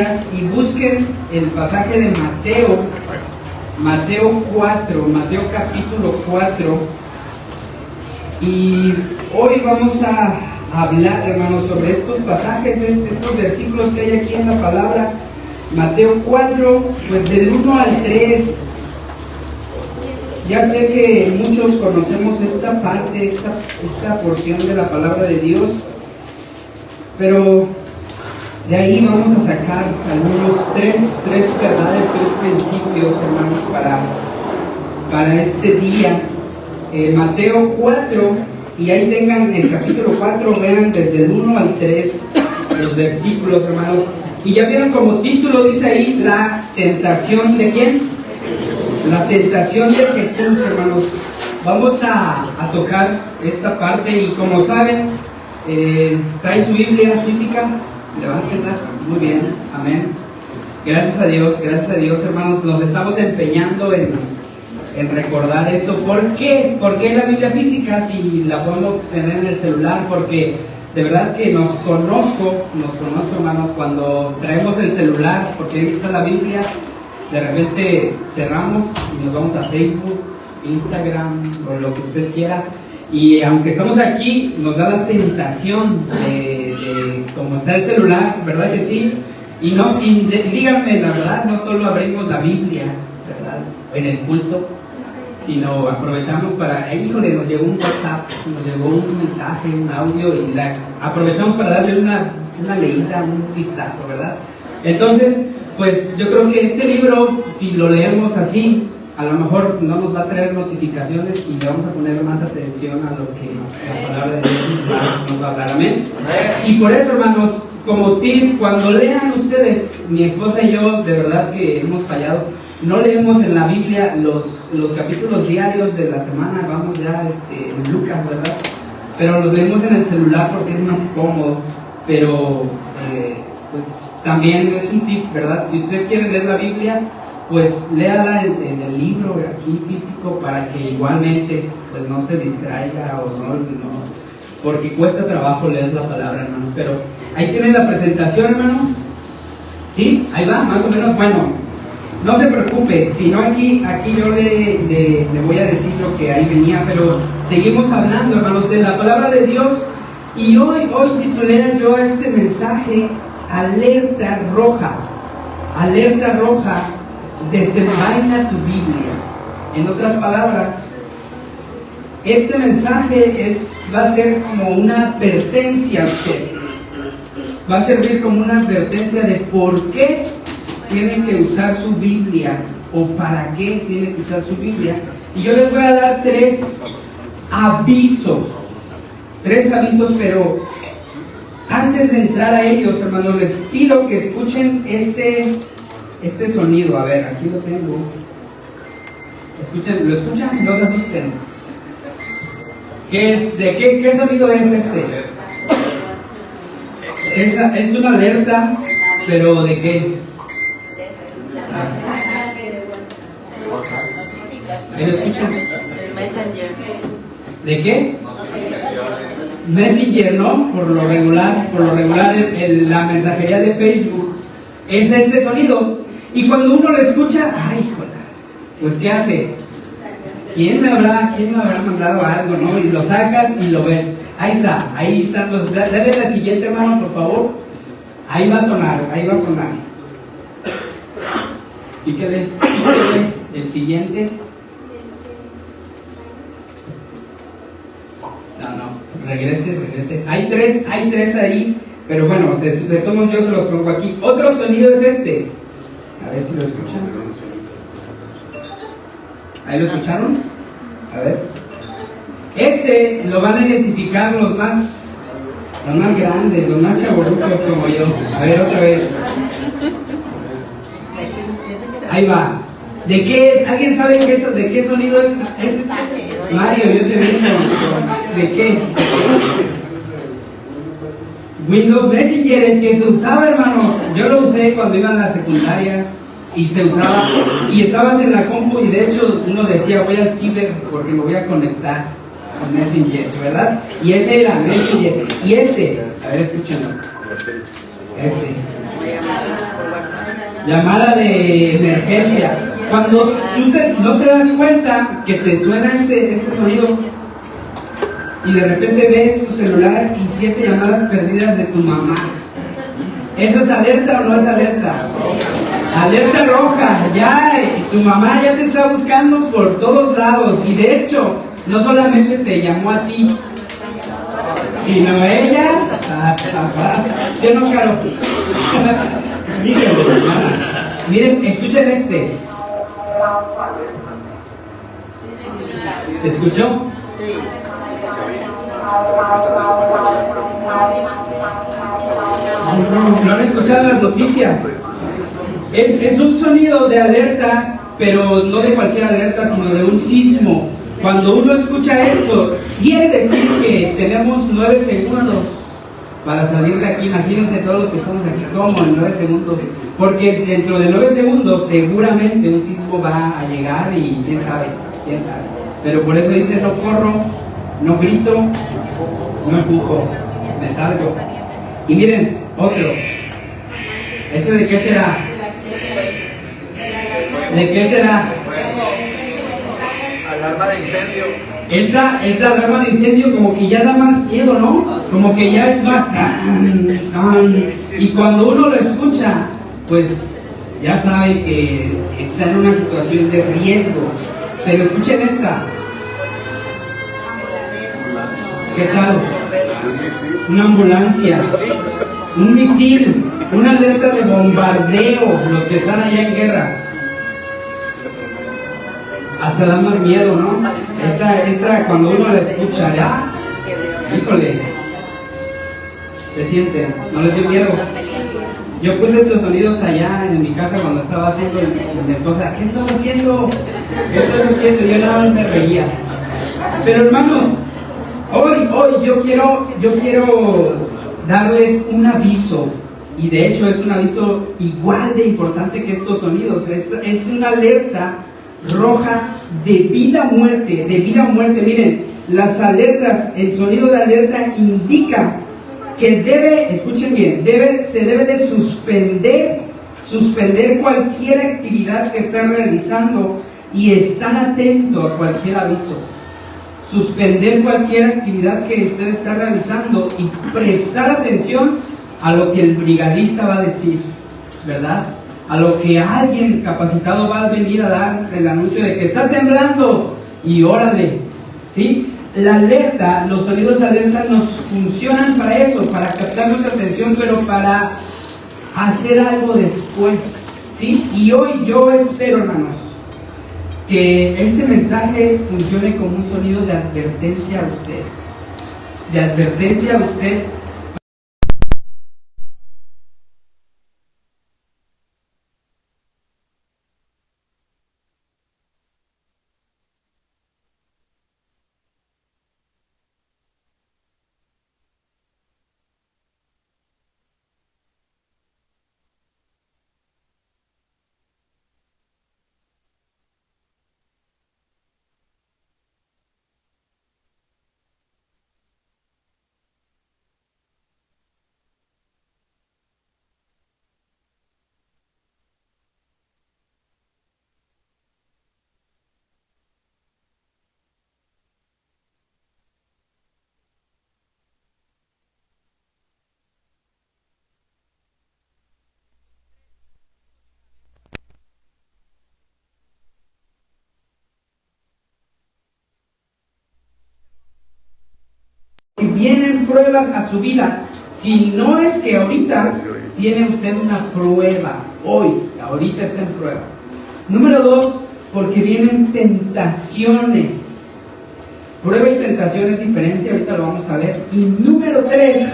Biblias y busquen el pasaje de Mateo capítulo 4. Y hoy vamos a hablar, hermanos, sobre estos pasajes, estos versículos que hay aquí en la palabra. Mateo 4, pues del 1 al 3. Ya sé que muchos conocemos esta parte, esta porción de la palabra de Dios, pero de ahí vamos a sacar algunos tres verdades, tres principios, hermanos, para este día. Mateo 4, y ahí tengan el capítulo 4, vean desde el 1 al 3 los versículos, hermanos. Y ya vieron como título, dice ahí, la tentación de ¿quién? La tentación de Jesús, hermanos. Vamos a tocar esta parte y como saben, traen su Biblia física, levántenla, muy bien, amén. Gracias a Dios, hermanos, nos estamos empeñando en recordar esto. ¿Por qué? ¿Por qué la Biblia física si la podemos tener en el celular? Porque de verdad que nos conozco, hermanos, cuando traemos el celular, porque ahí está la Biblia, de repente cerramos y nos vamos a Facebook, Instagram o lo que usted quiera, y aunque estamos aquí nos da la tentación de como está el celular, ¿verdad que sí? Y díganme la verdad, no solo abrimos la Biblia, ¿verdad?, en el culto, sino aprovechamos para, híjole, nos llegó un WhatsApp, nos llegó un mensaje, un audio, y aprovechamos para darle una leída, un vistazo, ¿verdad? Entonces, pues yo creo que este libro, si lo leemos así, a lo mejor no nos va a traer notificaciones y le vamos a poner más atención a lo que la palabra de Dios nos va a hablar, amén. Y por eso, hermanos, como tip, cuando lean ustedes, mi esposa y yo, de verdad que hemos fallado, no leemos en la Biblia los capítulos diarios de la semana, vamos ya en Lucas, ¿verdad? Pero los leemos en el celular porque es más cómodo, pero pues también es un tip, ¿verdad? Si usted quiere leer la Biblia, pues léala en el libro aquí físico para que igualmente pues no se distraiga o no, porque cuesta trabajo leer la palabra, hermanos. Pero ahí tienen la presentación, hermano. ¿Sí? Ahí va, más o menos. Bueno, no se preocupe, si no aquí yo le voy a decir lo que ahí venía, pero seguimos hablando, hermanos, de la palabra de Dios. Y hoy titulé yo este mensaje Alerta Roja, desenvaina tu Biblia. En otras palabras, este mensaje va a ser como una advertencia a usted. Va a servir como una advertencia de por qué tienen que usar su Biblia o para qué tienen que usar su Biblia. Y yo les voy a dar tres avisos, pero antes de entrar a ellos, hermanos, les pido que escuchen este sonido. A ver, aquí lo tengo. ¿Lo escuchan? No se asusten. ¿Qué sonido es este? Es una alerta, pero ¿de qué? ¿Lo escuchan? ¿De qué? Messenger, ¿no? Por lo regular la mensajería de Facebook es este sonido. Y cuando uno lo escucha, ¡ay, joder! Pues ¿qué hace? ¿Quién me habrá mandado algo, no? Y lo sacas y lo ves. Ahí está. Dale la siguiente, hermano, por favor. Ahí va a sonar. Píquele el siguiente. No, regrese. Hay tres ahí, pero bueno, de todos yo se los pongo aquí. Otro sonido es este. A ver si lo escuchan. ¿Ahí lo escucharon? A ver. Este lo van a identificar los más grandes, los más chavorrucos como yo. A ver, otra vez. Ahí va. ¿De qué es? ¿Alguien sabe de qué sonido es este? Mario, yo te digo. ¿De qué? Windows Messenger, el que se usaba, hermanos. Yo lo usé cuando iba a la secundaria y se usaba. Y estabas en la compu y de hecho uno decía, voy al ciber porque me voy a conectar con Messenger, ¿verdad? Y ese era Messenger. Y a ver, escúchenlo. Llamada de emergencia. Cuando tú no te das cuenta que te suena este sonido y de repente ves tu celular y 7 llamadas perdidas de tu mamá. ¿Eso es alerta o no es alerta? Alerta roja. Ya, tu mamá ya te está buscando por todos lados. Y de hecho, no solamente te llamó a ti, sino ella. ¿Sí o no, Caro? Miren, escuchen este. ¿Se escuchó? Sí. No han escuchado las noticias. Es un sonido de alerta, pero no de cualquier alerta, sino de un sismo. Cuando uno escucha esto, quiere decir que tenemos 9 segundos para salir de aquí. Imagínense todos los que estamos aquí, como en 9 segundos. Porque dentro de 9 segundos seguramente un sismo va a llegar y quién sabe. Pero por eso dice, no corro, no grito, no empujo, me salgo. Y miren, otro. ¿Este de qué será? ¿De qué será? Alarma de incendio. Esta alarma de incendio como que ya da más miedo, ¿no? Como que ya es más... Y cuando uno lo escucha, pues ya sabe que está en una situación de riesgo. Pero escuchen esta. ¿Qué tal? Una ambulancia, un misil, una alerta de bombardeo, los que están allá en guerra. Hasta da más miedo, ¿no? Esta cuando uno la escucha, ya, híjole, se siente, no les dio miedo. Yo puse estos sonidos allá en mi casa cuando estaba haciendo mi esposa, ¿qué estás haciendo? ¿Qué estás haciendo? Yo nada más me reía. Pero hermanos, hoy yo quiero darles un aviso, y de hecho es un aviso igual de importante que estos sonidos. Es una alerta roja de vida o muerte, Miren, las alertas, el sonido de alerta indica que escuchen bien, se debe de suspender cualquier actividad que estén realizando y estar atento a cualquier aviso. Suspender cualquier actividad que usted está realizando y prestar atención a lo que el brigadista va a decir, ¿verdad? A lo que alguien capacitado va a venir a dar el anuncio de que está temblando y órale, ¿sí? La alerta, los sonidos de alerta nos funcionan para eso, para captar nuestra atención, pero para hacer algo después, ¿sí? Y hoy yo espero, hermanos, que este mensaje funcione como un sonido de advertencia a usted. De advertencia a usted. Vienen pruebas a su vida. Si no es que ahorita tiene usted una prueba, ahorita está en prueba. Número 2, porque vienen tentaciones. Prueba y tentación es diferente, ahorita lo vamos a ver. Y número 3,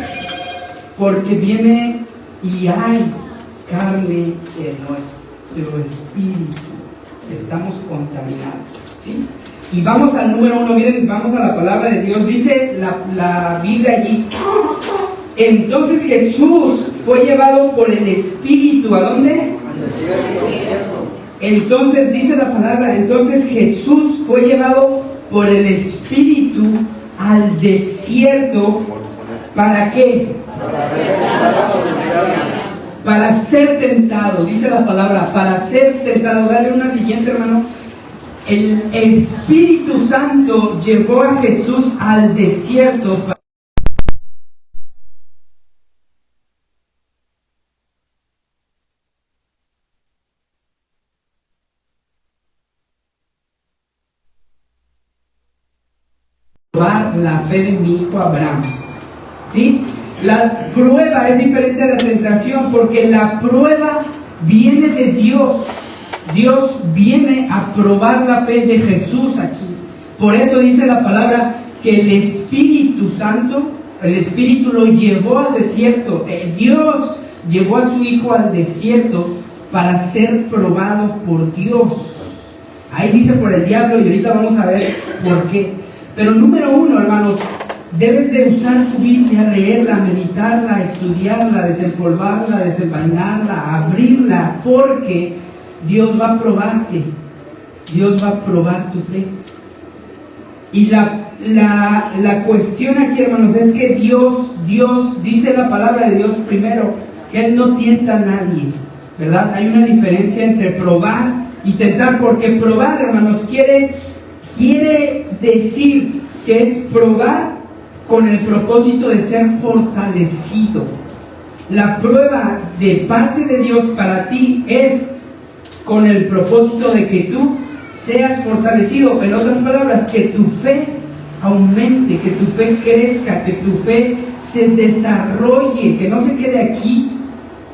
porque viene y hay carne en nuestro espíritu. Estamos contaminados, ¿sí? Y vamos al número 1, miren, vamos a la palabra de Dios. Dice la Biblia allí: entonces Jesús fue llevado por el Espíritu, ¿a dónde? Entonces dice la palabra, entonces Jesús fue llevado por el Espíritu al desierto. ¿Para qué? para ser tentado, dice la palabra, para ser tentado. Dale una siguiente, hermano. El Espíritu Santo llevó a Jesús al desierto para probar la fe de mi hijo Abraham. ¿Sí? La prueba es diferente a la tentación porque la prueba viene de Dios. Dios viene a probar la fe de Jesús aquí. Por eso dice la palabra que el Espíritu Santo, el Espíritu lo llevó al desierto. Dios llevó a su hijo al desierto para ser probado por Dios. Ahí dice por el diablo y ahorita vamos a ver por qué. Pero número uno, hermanos, debes de usar tu Biblia, leerla, meditarla, estudiarla, desempolvarla, desenvainarla, abrirla, porque Dios va a probarte. Dios va a probar tu fe. Y la cuestión aquí, hermanos, es que Dios dice la palabra de Dios primero, que Él no tienta a nadie, ¿verdad? Hay una diferencia entre probar y tentar, porque probar, hermanos, quiere decir que es probar con el propósito de ser fortalecido. La prueba de parte de Dios para ti es con el propósito de que tú seas fortalecido. En otras palabras, que tu fe aumente, que tu fe crezca, que tu fe se desarrolle, que no se quede aquí,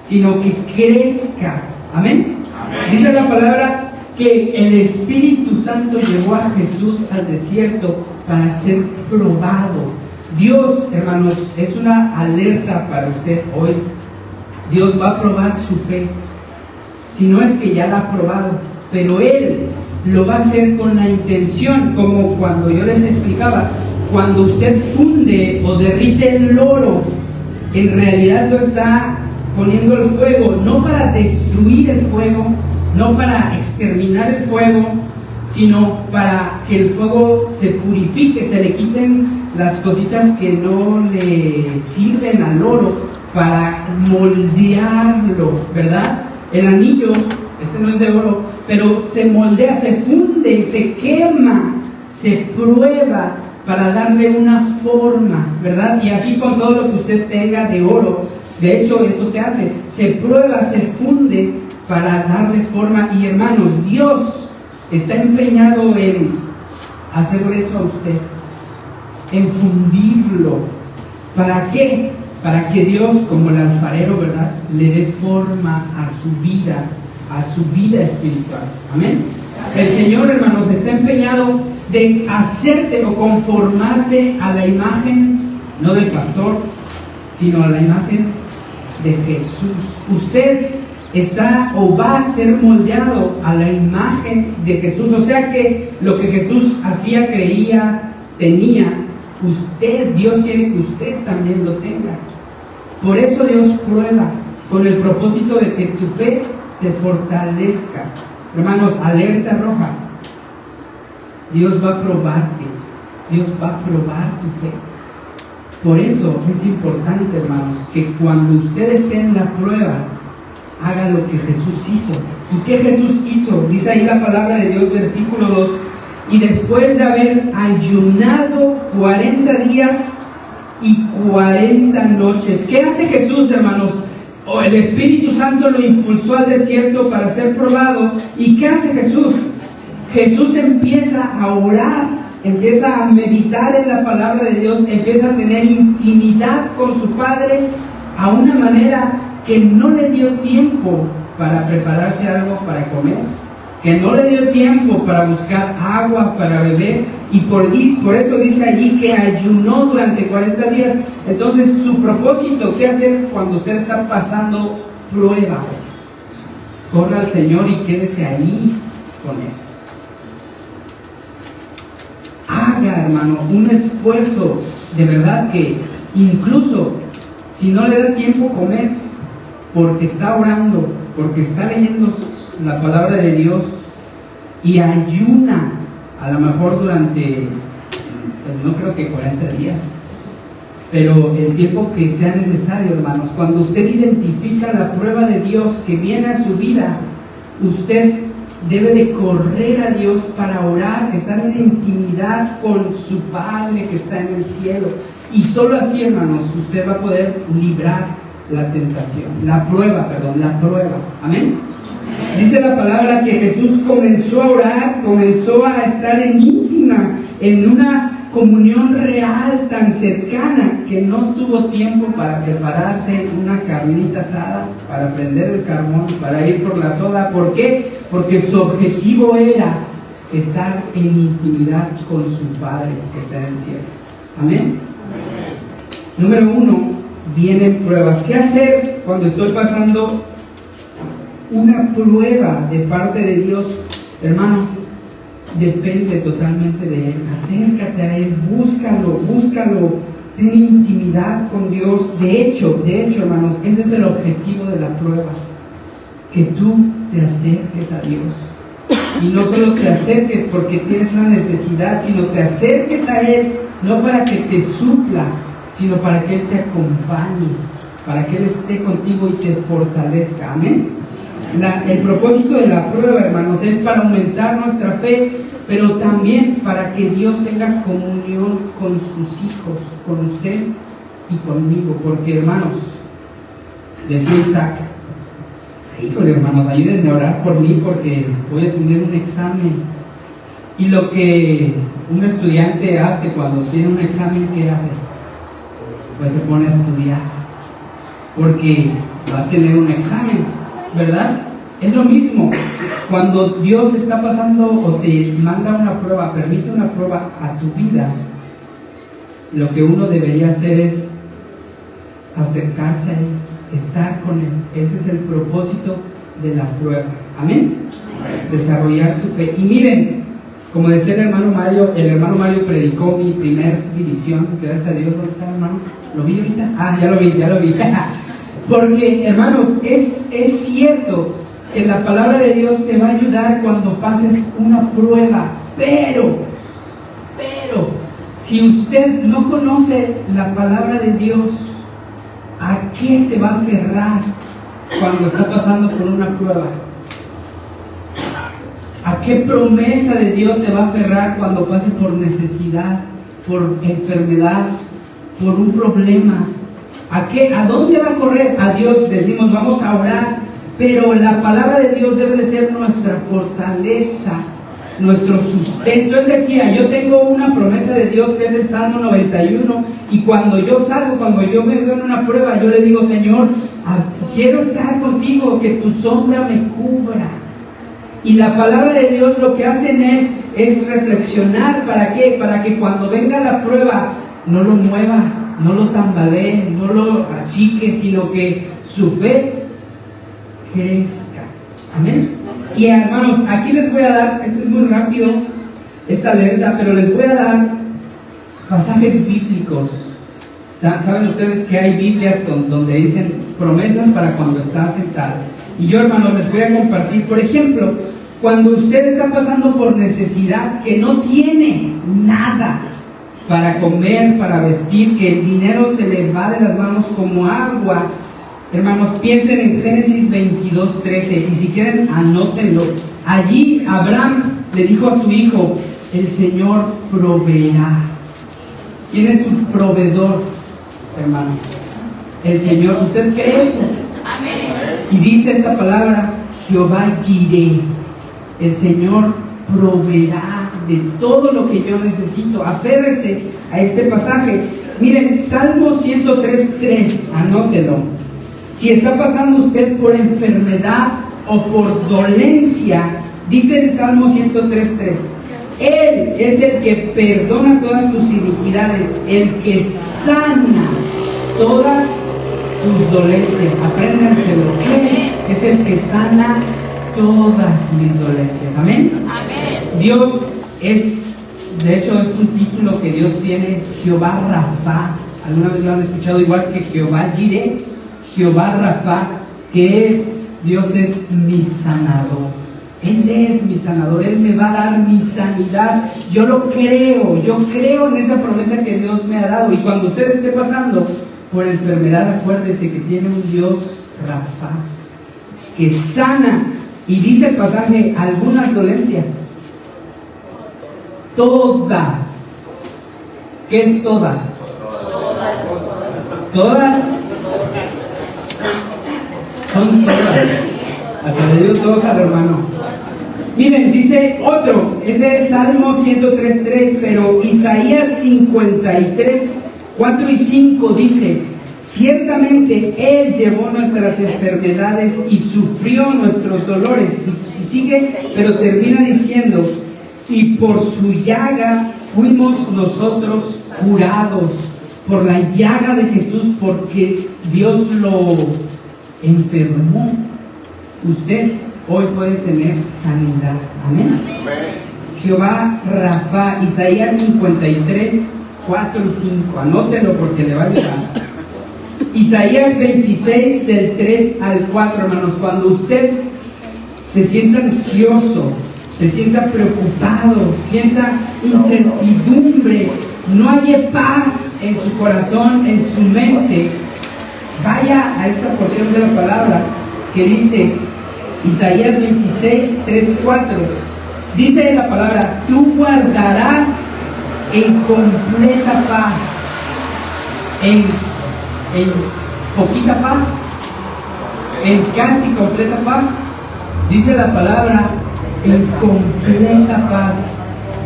sino que crezca. Amén. Amén. Dice la palabra que el Espíritu Santo llevó a Jesús al desierto para ser probado. Dios, hermanos, es una alerta para usted hoy. Dios va a probar su fe. Si no es que ya la ha probado, pero Él lo va a hacer con la intención, como cuando yo les explicaba, cuando usted funde o derrite el oro, en realidad lo está poniendo el fuego, no para destruir el fuego, no para exterminar el fuego, sino para que el fuego se purifique, se le quiten las cositas que no le sirven al oro, para moldearlo, ¿verdad? El anillo, este no es de oro, pero se moldea, se funde, se quema, se prueba para darle una forma, ¿verdad? Y así con todo lo que usted tenga de oro. De hecho, eso se hace, se prueba, se funde para darle forma. Y hermanos, Dios está empeñado en hacerle eso a usted, en fundirlo. ¿Para qué? Para que Dios, como el alfarero, ¿verdad?, le dé forma a su vida espiritual. Amén. El Señor, hermanos, está empeñado de hacerte o conformarte a la imagen, no del pastor, sino a la imagen de Jesús. Usted está o va a ser moldeado a la imagen de Jesús. O sea que lo que Jesús hacía, creía, tenía, Dios quiere que usted también lo tenga. Por eso Dios prueba, con el propósito de que tu fe se fortalezca. Hermanos, alerta roja. Dios va a probarte. Dios va a probar tu fe. Por eso es importante, hermanos, que cuando usted esté en la prueba, haga lo que Jesús hizo. ¿Y qué Jesús hizo? Dice ahí la palabra de Dios, versículo 2. Y después de haber ayunado 40 días y 40 noches. ¿Qué hace Jesús, hermanos? El Espíritu Santo lo impulsó al desierto para ser probado. ¿Y qué hace Jesús? Jesús empieza a orar, empieza a meditar en la palabra de Dios, empieza a tener intimidad con su Padre a una manera que no le dio tiempo para prepararse algo para comer, que no le dio tiempo para buscar agua para beber, y por eso dice allí que ayunó durante 40 días. Entonces, su propósito, ¿qué hacer cuando usted está pasando prueba? Corra al Señor y quédese ahí con Él. Haga, hermano, un esfuerzo de verdad, que incluso si no le da tiempo comer, porque está orando, porque está leyendo la palabra de Dios y ayuna, a lo mejor durante, pues no creo que 40 días, pero el tiempo que sea necesario, hermanos. Cuando usted identifica la prueba de Dios que viene a su vida, usted debe de correr a Dios para orar, estar en intimidad con su Padre que está en el cielo. Y solo así, hermanos, usted va a poder librar la tentación, la prueba. Amén. Dice la palabra que Jesús comenzó a orar, comenzó a estar en íntima, en una comunión real tan cercana, que no tuvo tiempo para prepararse una carnita asada, para prender el carbón, para ir por la soda. ¿Por qué? Porque su objetivo era estar en intimidad con su Padre que está en el cielo. Amén. Número 1, vienen pruebas. ¿Qué hacer cuando estoy pasando una prueba de parte de Dios? Hermano, depende totalmente de Él. Acércate a Él, búscalo, ten intimidad con Dios. De hecho, hermanos, ese es el objetivo de la prueba, que tú te acerques a Dios. Y no solo te acerques porque tienes una necesidad, sino te acerques a Él, no para que te supla, sino para que Él te acompañe, para que Él esté contigo y te fortalezca. Amén. El propósito de la prueba, hermanos, es para aumentar nuestra fe, pero también para que Dios tenga comunión con sus hijos, con usted y conmigo. Porque, hermanos, decía Isaac, híjole, hermanos, ayúdenme a orar por mí porque voy a tener un examen. Y lo que un estudiante hace cuando tiene un examen, ¿qué hace? Pues se pone a estudiar, porque va a tener un examen, ¿verdad? Es lo mismo cuando Dios está pasando o te manda una prueba, permite una prueba a tu vida. Lo que uno debería hacer es acercarse a Él, estar con Él. Ese es el propósito de la prueba. Amén. Desarrollar tu fe. Y miren, como decía el hermano Mario predicó mi primer división. Gracias a Dios. ¿Dónde está, hermano? ¿Lo vi ahorita? Ah, ya lo vi. Porque, hermanos, es cierto que la palabra de Dios te va a ayudar cuando pases una prueba. Pero, si usted no conoce la palabra de Dios, ¿a qué se va a aferrar cuando está pasando por una prueba? ¿A qué promesa de Dios se va a aferrar cuando pase por necesidad, por enfermedad, por un problema? ¿A dónde va a correr? A Dios. Decimos, vamos a orar, pero la palabra de Dios debe de ser nuestra fortaleza, nuestro sustento. Él decía, yo tengo una promesa de Dios que es el Salmo 91, y cuando yo salgo, cuando yo me veo en una prueba, yo le digo, Señor, quiero estar contigo, que tu sombra me cubra. Y la palabra de Dios lo que hace en él es reflexionar. ¿Para qué? Para que cuando venga la prueba no lo mueva, no lo tambalee, no lo achique, sino que su fe crezca. Amén. Y hermanos, aquí les voy a dar, esto es muy rápido, esta alerta, pero les voy a dar pasajes bíblicos. Saben ustedes que hay Biblias donde dicen promesas para cuando está sentado. Y yo, hermanos, les voy a compartir, por ejemplo, cuando usted está pasando por necesidad, que no tiene nada para comer, para vestir, que el dinero se le va de las manos como agua, hermanos, piensen en Génesis 22:13, y si quieren anótenlo. Allí Abraham le dijo a su hijo, el Señor proveerá. ¿Quién es su proveedor, hermano? El Señor. ¿Usted cree eso? Amén. Y dice esta palabra, Jehová Jireh, el Señor proveerá de todo lo que yo necesito. Aférrese a este pasaje. Miren, Salmo 103:3, anótelo. Si está pasando usted por enfermedad o por dolencia, dice el Salmo 103:3, Él es el que perdona todas tus iniquidades, el que sana todas tus dolencias. Apréndanselo. Él es el que sana todas mis dolencias. Amén. Amén. Dios es, de hecho, es un título que Dios tiene, Jehová Rafa. ¿Alguna vez lo han escuchado? Igual que Jehová Jireh, Jehová Rafa, que es, Dios es mi sanador. Él es mi sanador, Él me va a dar mi sanidad. Yo lo creo, yo creo en esa promesa que Dios me ha dado. Y cuando usted esté pasando por enfermedad, acuérdese que tiene un Dios Rafa, que sana. Y dice el pasaje, algunas dolencias, todas. ¿Qué es todas? Todas. Son todas. Hasta le digo todos al hermano. Miren, dice otro, ese es Salmo 103.3, pero Isaías 53, 4 y 5 dice: ciertamente Él llevó nuestras enfermedades y sufrió nuestros dolores. Y sigue, pero termina diciendo: y por su llaga fuimos nosotros curados. Por la llaga de Jesús, porque Dios lo enfermó. Usted hoy puede tener sanidad. Amén. Jehová Rafa, Isaías 53, 4 y 5. Anótelo porque le va a ayudar. Isaías 26, del 3 al 4, hermanos. Cuando usted se sienta ansioso, se sienta preocupado, sienta incertidumbre, no haya paz en su corazón, en su mente, vaya a esta porción de la palabra que dice Isaías 26, 3, 4. Dice la palabra: tú guardarás en completa paz, en poquita paz, en casi completa paz. Dice la palabra: en completa paz.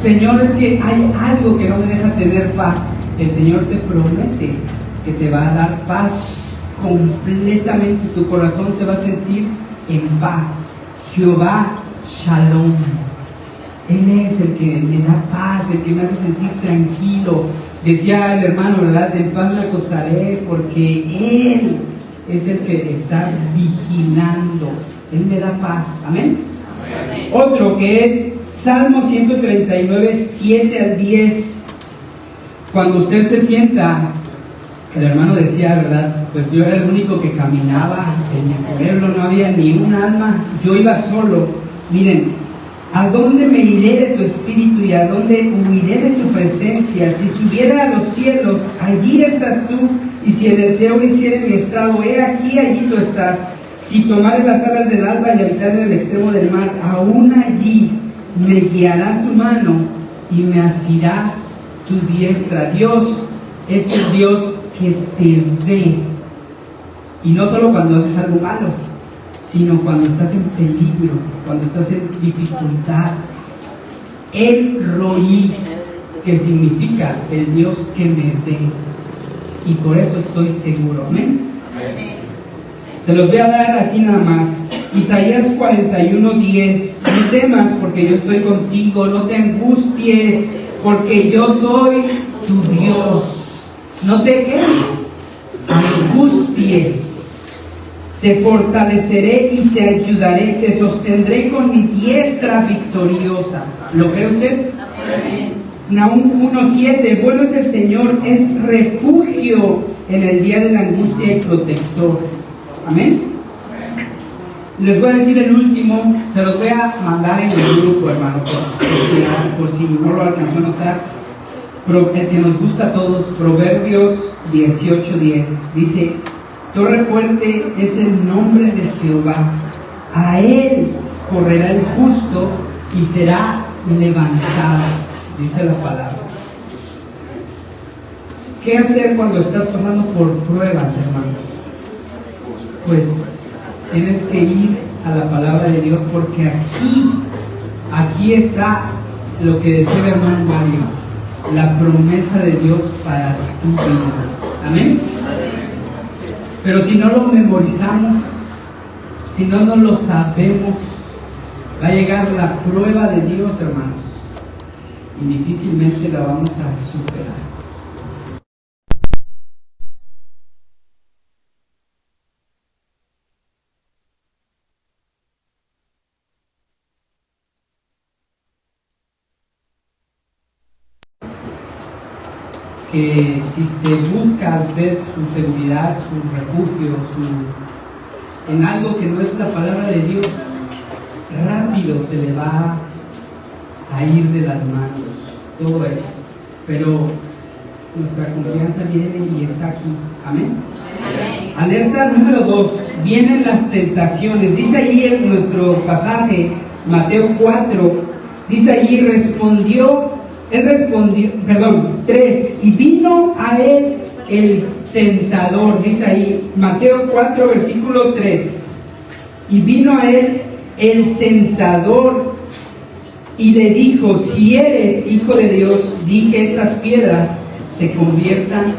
Señor, es que hay algo que no me deja tener paz. El Señor te promete que te va a dar paz completamente. Tu corazón se va a sentir en paz. Jehová Shalom. Él es el que me da paz, el que me hace sentir tranquilo. Decía el hermano, ¿verdad? En paz me acostaré, porque Él es el que está vigilando. Él me da paz. Amén. Amén. Otro que es Salmo 139, 7 al 10. Cuando usted se sienta, el hermano decía, ¿verdad? Pues yo era el único que caminaba en mi pueblo, no había ni un alma, yo iba solo. Miren, ¿a dónde me iré de tu espíritu y a dónde huiré de tu presencia? Si subiera a los cielos, allí estás tú, y si en el Seol hiciere mi estrado, he aquí, allí tú estás. Si tomare las alas del alba y habitar en el extremo del mar, aún allí me guiará tu mano y me asirá tu diestra. Dios es el Dios que te ve, y no solo cuando haces algo malo, sino cuando estás en peligro, cuando estás en dificultad. El Roí, que significa el Dios que me ve, y por eso estoy seguro. Amén. Se los voy a dar así nada más. Isaías 41:10. No temas, porque yo estoy contigo. No te angusties, porque yo soy tu Dios. No te angusties. Te fortaleceré y te ayudaré. Te sostendré con mi diestra victoriosa. ¿Lo cree usted? Amén. Nahum 1:7. Bueno es el Señor, es refugio en el día de la angustia y protector. Amén. Les voy a decir el último, se los voy a mandar en el grupo, hermano, por si no lo alcanzó a notar. El que nos gusta a todos, Proverbios 18:10. Dice: torre fuerte es el nombre de Jehová, a él correrá el justo y será levantado. Dice la palabra. ¿Qué hacer cuando estás pasando por pruebas, hermanos? Pues tienes que ir a la palabra de Dios, porque aquí está lo que decía el hermano Mario, la promesa de Dios para tu vida. Amén. Pero si no lo memorizamos, si no lo sabemos, va a llegar la prueba de Dios, hermanos, y difícilmente la vamos a superar. Que si se busca a usted su seguridad, su refugio, en algo que no es la palabra de Dios, rápido se le va a ir de las manos todo eso. Pero nuestra confianza viene y está aquí. Amén. Alerta número 2. Vienen las tentaciones. Dice ahí en nuestro pasaje, Mateo 4, dice ahí, él respondió, 3, y vino a él el tentador, dice ahí, Mateo 4, versículo 3, y vino a él el tentador y le dijo, si eres hijo de Dios, di que estas piedras se conviertan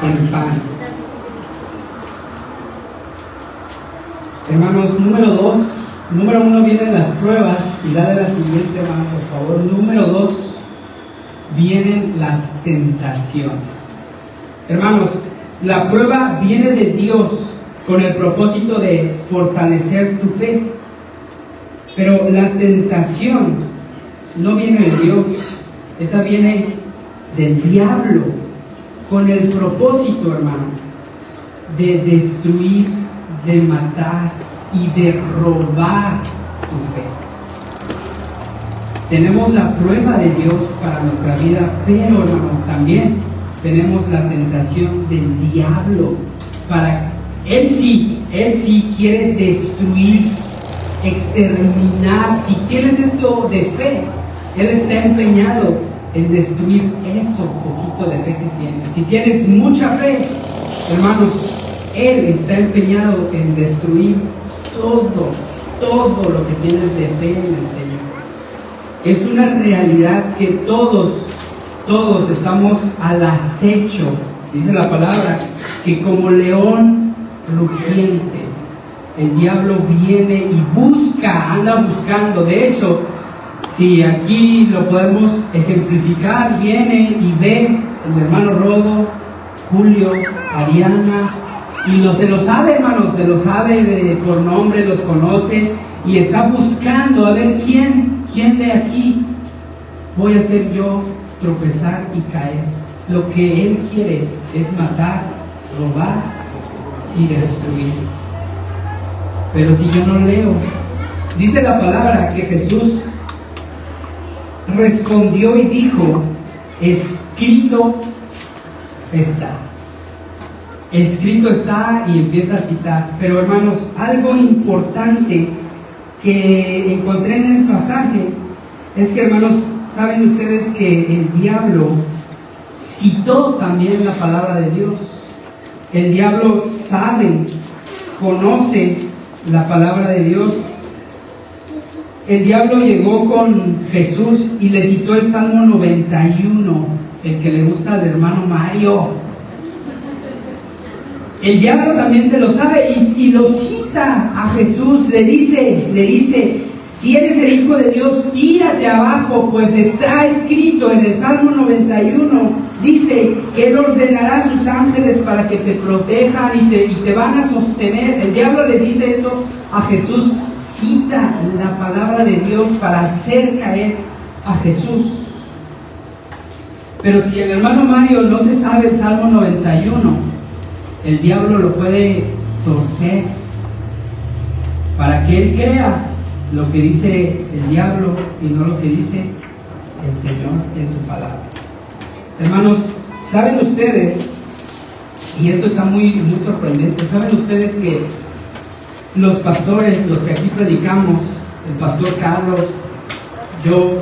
en pan. Hermanos, número 1 vienen las pruebas, y la de la siguiente, hermano, por favor. Número 2, vienen las tentaciones. Hermanos, la prueba viene de Dios con el propósito de fortalecer tu fe. Pero la tentación no viene de Dios, esa viene del diablo, con el propósito, hermano, de destruir, de matar y de robar tu fe. Tenemos la prueba de Dios para nuestra vida, pero, hermano, también tenemos la tentación del diablo. Él sí quiere destruir, exterminar. Si tienes esto de fe, Él está empeñado en destruir eso poquito de fe que tienes. Si tienes mucha fe, hermanos, Él está empeñado en destruir todo lo que tienes de fe en el Señor. Es una realidad que todos estamos al acecho. Dice la palabra que como león rugiente, el diablo viene y anda buscando. De hecho, si aquí lo podemos ejemplificar, viene y ve el hermano Rodo, Julio, Ariana, y se lo sabe, hermanos, se lo sabe por nombre, los conoce, y está buscando a ver quién de aquí voy a hacer yo tropezar y caer. Lo que él quiere es matar, robar y destruir. Pero si yo no leo, dice la palabra que Jesús respondió y dijo, escrito está. Escrito está, y empieza a citar. Pero, hermanos, algo importante que encontré en el pasaje es que, hermanos, saben ustedes que el diablo citó también la palabra de Dios. El diablo conoce la palabra de Dios. El diablo llegó con Jesús y le citó el Salmo 91, el que le gusta al hermano Mario. El diablo también se lo sabe y lo cita a Jesús. Le dice, si eres el Hijo de Dios, tírate abajo, pues está escrito en el Salmo 91, dice que Él ordenará a sus ángeles para que te protejan y te van a sostener. El diablo le dice eso a Jesús, cita la palabra de Dios para hacer caer a Jesús. Pero si el hermano Mario no se sabe el Salmo 91, el diablo lo puede torcer para que él crea lo que dice el diablo y no lo que dice el Señor en su palabra. Hermanos, ¿saben ustedes? Y esto está muy sorprendente. ¿Saben ustedes que los pastores, los que aquí predicamos, el pastor Carlos, yo,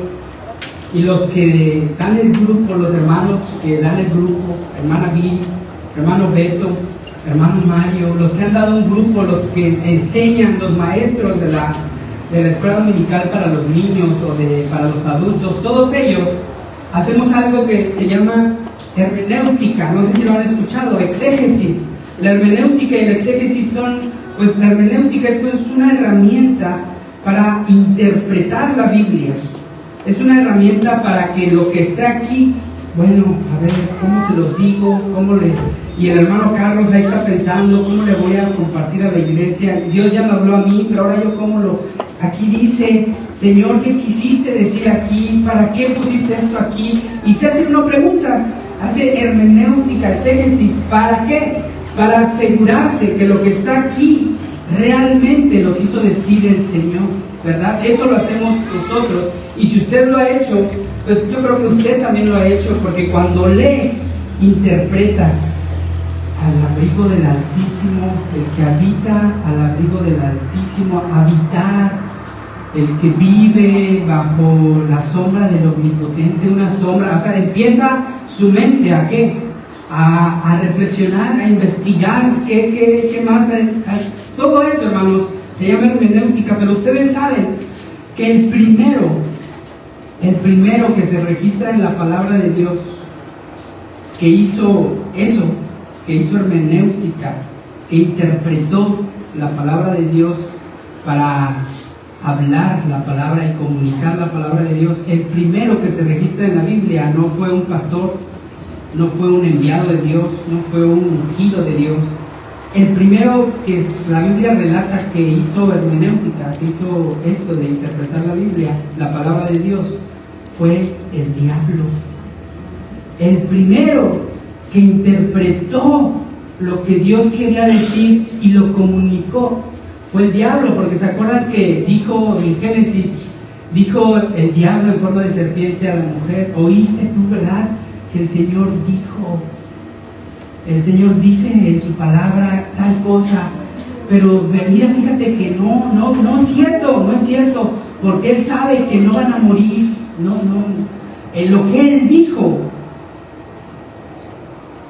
y los que dan el grupo, los hermanos que dan el grupo, hermana Bill, hermano Beto, hermano Mario, los que han dado un grupo, los que enseñan, los maestros de la escuela dominical para los niños o para los adultos, todos ellos hacemos algo que se llama hermenéutica. No sé si lo han escuchado, exégesis. La hermenéutica y la exégesis la hermenéutica es una herramienta para interpretar la Biblia. Es una herramienta para que lo que está aquí, bueno, a ver, ¿cómo se los digo? Y el hermano Carlos ahí está pensando, ¿cómo le voy a compartir a la iglesia? Dios ya me habló a mí, pero ahora yo aquí dice, Señor, ¿qué quisiste decir aquí? ¿Para qué pusiste esto aquí? Y se hace unas preguntas, hace hermenéutica, exégesis. ¿Para qué? Para asegurarse que lo que está aquí realmente lo quiso decir el Señor. ¿verdad? Eso lo hacemos nosotros. Y si usted lo ha hecho, pues yo creo que usted también lo ha hecho, porque cuando lee, interpreta al abrigo del Altísimo, el que habita al abrigo del Altísimo, habitar, el que vive bajo la sombra del Omnipotente, una sombra, o sea, empieza su mente ¿a qué? A reflexionar, a investigar, ¿qué más? Todo eso, hermanos, se llama hermenéutica, pero ustedes saben que el primero que se registra en la palabra de Dios, que hizo eso, que hizo hermenéutica, que interpretó la palabra de Dios para hablar la palabra y comunicar la palabra de Dios, el primero que se registra en la Biblia no fue un pastor, no fue un enviado de Dios, no fue un ungido de Dios. El primero que la Biblia relata que hizo hermenéutica, que hizo esto de interpretar la Biblia, la palabra de Dios, fue el diablo. El primero que interpretó lo que Dios quería decir y lo comunicó fue el diablo, porque se acuerdan que dijo en Génesis, dijo el diablo en forma de serpiente a la mujer: oíste tú, ¿verdad?, que el Señor dijo, el Señor dice en su palabra tal cosa, pero mira, fíjate que no es cierto, porque Él sabe que no van a morir, en lo que Él dijo,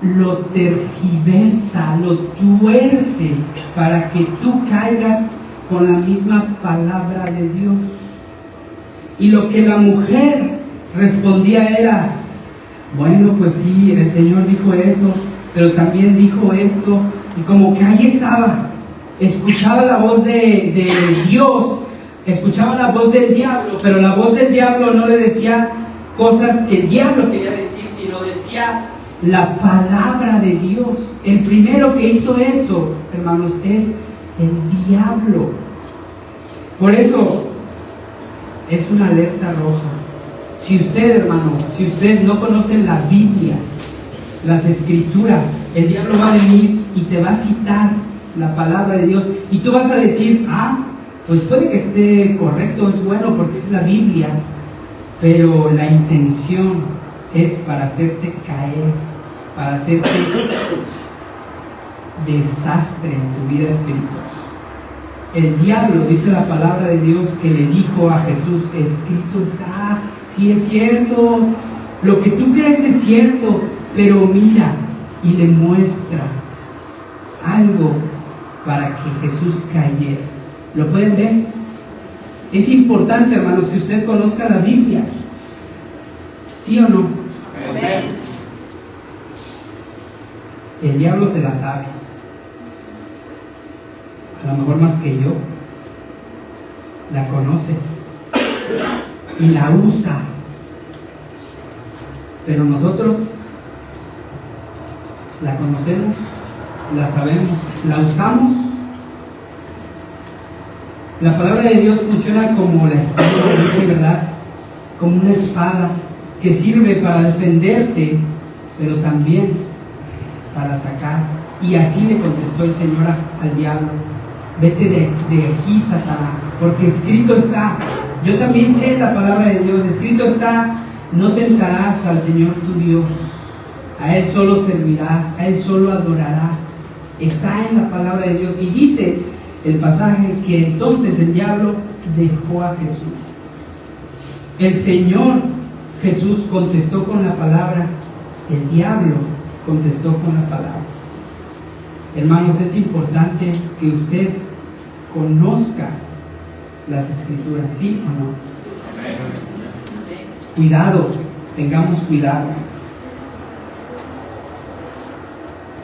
lo tergiversa, lo tuerce para que tú caigas con la misma palabra de Dios. Y lo que la mujer respondía era: bueno, pues sí, el Señor dijo eso, pero también dijo esto, y como que ahí estaba, escuchaba la voz de Dios, escuchaba la voz del diablo, pero la voz del diablo no le decía cosas que el diablo quería decir, sino decía la palabra de Dios. El primero que hizo eso, hermanos, es el diablo. Por eso es una alerta roja. Si usted, hermano, si usted no conoce la Biblia, las Escrituras, el diablo va a venir y te va a citar la palabra de Dios, y tú vas a decir: pues puede que esté correcto, es bueno porque es la Biblia, pero la intención es para hacerte caer, para hacerte desastre en tu vida espiritual. El diablo, dice la palabra de Dios, que le dijo a Jesús: escrito está, sí es cierto, lo que tú crees es cierto, pero mira, y le muestra algo para que Jesús cayera. ¿Lo pueden ver? Es importante, hermanos, que usted conozca la Biblia. ¿Sí o no? Amén. El diablo se la sabe. A lo mejor más que yo. La conoce. Y la usa. Pero nosotros la conocemos, la sabemos, la usamos. La palabra de Dios funciona como la espada, dice, ¿verdad? Como una espada que sirve para defenderte, pero también para atacar. Y así le contestó el Señor al diablo: vete de aquí, Satanás, porque escrito está. Yo también sé la palabra de Dios. Escrito está: no tentarás al Señor tu Dios, a Él solo servirás, a Él solo adorarás. Está en la palabra de Dios. Y dice el pasaje que entonces el diablo dejó a Jesús. El Señor Jesús contestó con la palabra, el diablo contestó con la palabra. Hermanos, es importante que usted conozca las Escrituras, ¿sí o no? Cuidado, tengamos cuidado.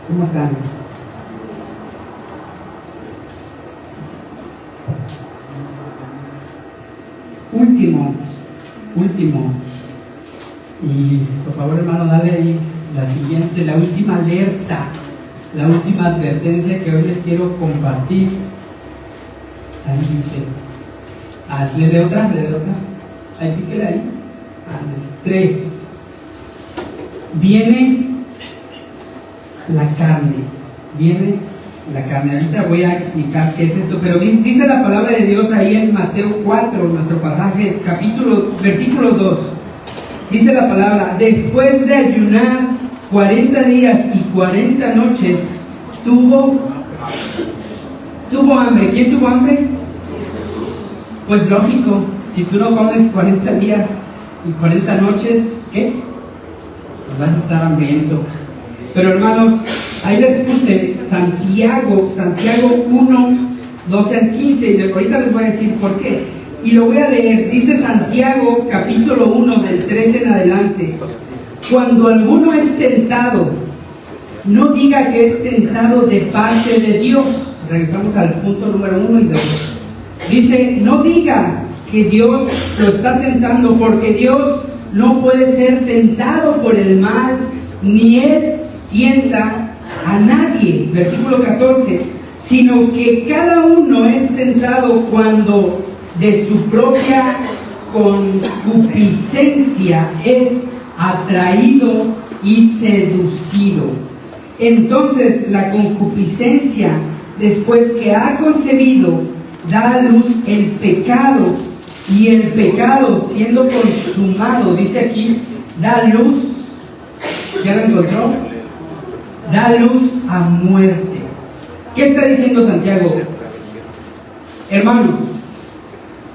¿Cómo están? Último, y por favor, hermano, dale ahí la siguiente, la última alerta, la última advertencia que hoy les quiero compartir. Ahí dice, ¿le de otra? Ahí píquele ahí. 3. Viene la carne, la carne. Ahorita voy a explicar qué es esto, pero dice la palabra de Dios ahí en Mateo 4, nuestro pasaje, versículo 2. Dice la palabra: después de ayunar 40 días y 40 noches, tuvo hambre. ¿Quién tuvo hambre? Pues lógico, si tú no comes 40 días y 40 noches, ¿qué? Pues vas a estar hambriento. Pero hermanos, ahí les puse Santiago 1, 12 al 15, y ahorita les voy a decir por qué. Y lo voy a leer. Dice Santiago capítulo 1 del 13 en adelante: cuando alguno es tentado, no diga que es tentado de parte de Dios. Regresamos al punto número 1 y 2. Dice, no diga que Dios lo está tentando, porque Dios no puede ser tentado por el mal, ni Él tienta a nadie. Versículo 14: sino que cada uno es tentado cuando de su propia concupiscencia es atraído y seducido. Entonces la concupiscencia, después que ha concebido, da a luz el pecado, y el pecado, siendo consumado, dice aquí, da luz, ¿ya lo encontró? Da luz a muerte. ¿Qué está diciendo Santiago? Hermanos,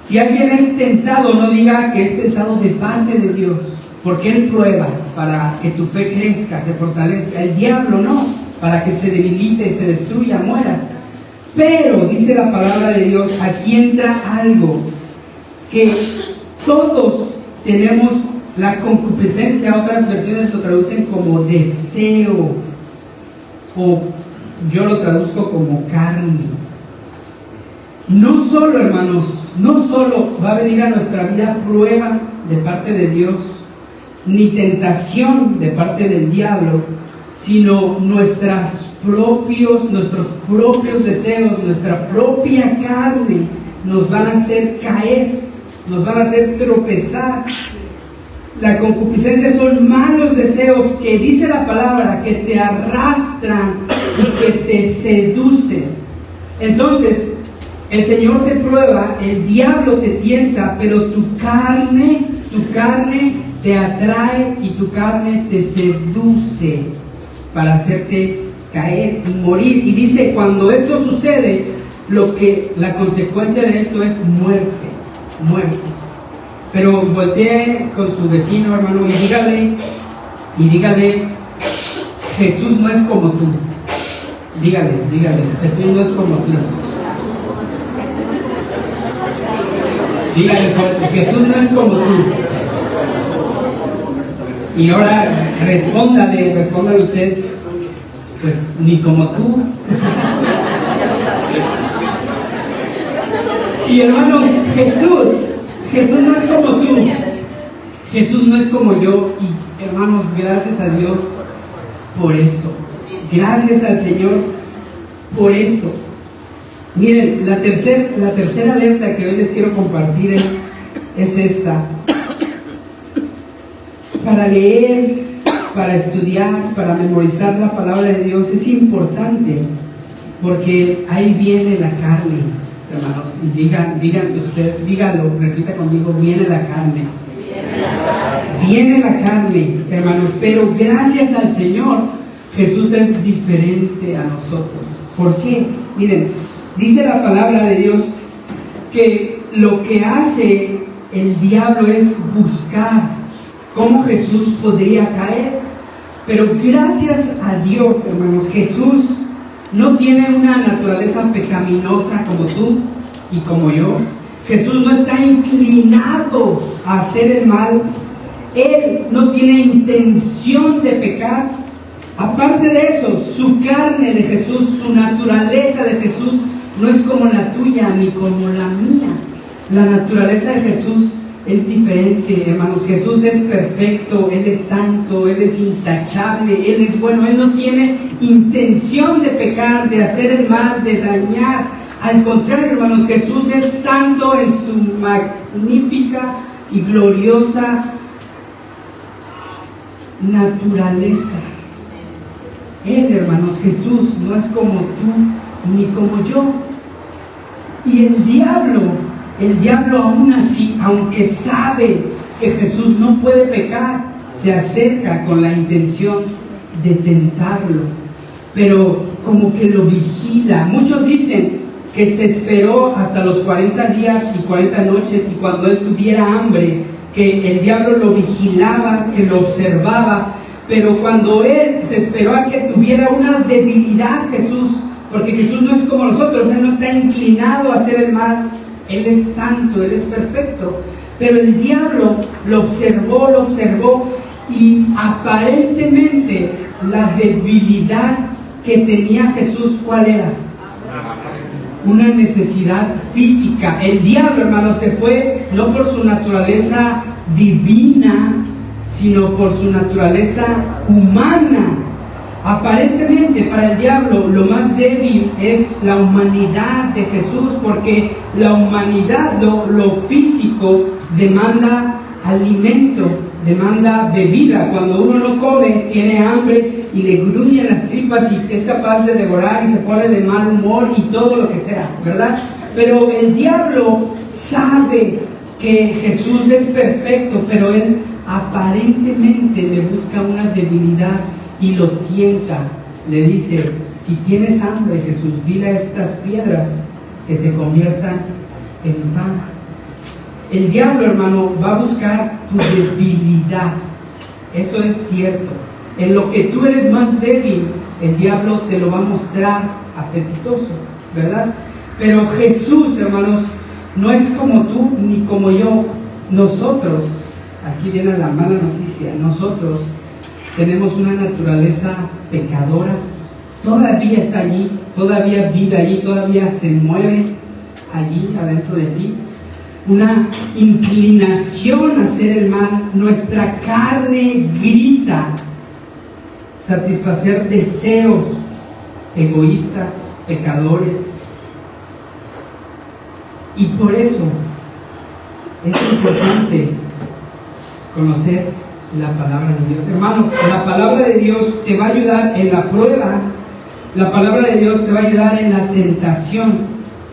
si alguien es tentado, no diga que es tentado de parte de Dios, porque Él prueba para que tu fe crezca, se fortalezca. El diablo no, para que se debilite, se destruya, muera. Pero, dice la palabra de Dios, aquí entra algo, que todos tenemos la concupiscencia. Otras versiones lo traducen como deseo, o yo lo traduzco como carne. No solo, hermanos, no solo va a venir a nuestra vida prueba de parte de Dios, ni tentación de parte del diablo, sino nuestros propios deseos, nuestra propia carne nos van a hacer caer, nos van a hacer tropezar. La concupiscencia son malos deseos que, dice la palabra, que te arrastran y que te seducen. Entonces, el Señor te prueba, el diablo te tienta, pero tu carne te atrae y tu carne te seduce para hacerte caer y morir. Y dice, cuando esto sucede, la consecuencia de esto es muerte. Pero voltee con su vecino, hermano, y dígale, Jesús no es como tú. Dígale, Jesús no es como tú. Dígale, Jesús no es como tú. Y ahora respóndale usted, pues ni como tú. Y hermanos, Jesús no es como tú, Jesús no es como yo. Y hermanos, gracias a Dios por eso, gracias al Señor por eso. Miren, la tercera alerta que hoy les quiero compartir es esta. Para leer, para estudiar, para memorizar la palabra de Dios es importante, porque ahí viene la carne, hermanos. Y díganse usted, dígalo, repita conmigo: viene la carne. Viene la carne, hermanos, pero gracias al Señor, Jesús es diferente a nosotros. ¿Por qué? Miren, dice la palabra de Dios que lo que hace el diablo es buscar cómo Jesús podría caer. Pero gracias a Dios, hermanos, Jesús no tiene una naturaleza pecaminosa como tú y como yo. Jesús no está inclinado a hacer el mal. Él no tiene intención de pecar. Aparte de eso, su carne de Jesús, su naturaleza de Jesús no es como la tuya ni como la mía. La naturaleza de Jesús es diferente, hermanos. Jesús es perfecto, Él es santo, Él es intachable, Él es bueno. Él no tiene intención de pecar, de hacer el mal, de dañar. Al contrario, hermanos, Jesús es santo en su magnífica y gloriosa naturaleza. Él, hermanos, Jesús no es como tú ni como yo. Y el diablo aún así, aunque sabe que Jesús no puede pecar, se acerca con la intención de tentarlo, pero como que lo vigila. Muchos dicen que se esperó hasta los 40 días y 40 noches, y cuando él tuviera hambre, que el diablo lo vigilaba, que lo observaba, pero cuando él se esperó a que tuviera una debilidad Jesús, porque Jesús no es como nosotros, él no está inclinado a hacer el mal, él es santo, él es perfecto, pero el diablo lo observó, y aparentemente la debilidad que tenía Jesús, ¿cuál era? Una necesidad física. El diablo, hermanos, se fue no por su naturaleza divina, sino por su naturaleza humana. Aparentemente para el diablo lo más débil es la humanidad de Jesús, porque la humanidad, lo físico, demanda alimento, demanda bebida. Cuando uno no come, tiene hambre y le gruñen las tripas y es capaz de devorar y se pone de mal humor y todo lo que sea, ¿verdad? Pero el diablo sabe que Jesús es perfecto, pero él aparentemente le busca una debilidad y lo tienta. Le dice: si tienes hambre, Jesús, dile a estas piedras que se conviertan en pan. El diablo, hermano, va a buscar tu debilidad. Eso es cierto. En lo que tú eres más débil, el diablo te lo va a mostrar apetitoso, ¿verdad? Pero Jesús, hermanos, no es como tú ni como yo. Nosotros, aquí viene la mala noticia, nosotros tenemos una naturaleza pecadora, todavía está allí, todavía vive allí, todavía se mueve allí adentro de ti. Una inclinación a hacer el mal. Nuestra carne grita satisfacer deseos egoístas, pecadores. Y por eso es importante conocer la palabra de Dios. Hermanos, la palabra de Dios te va a ayudar en la prueba, la palabra de Dios te va a ayudar en la tentación,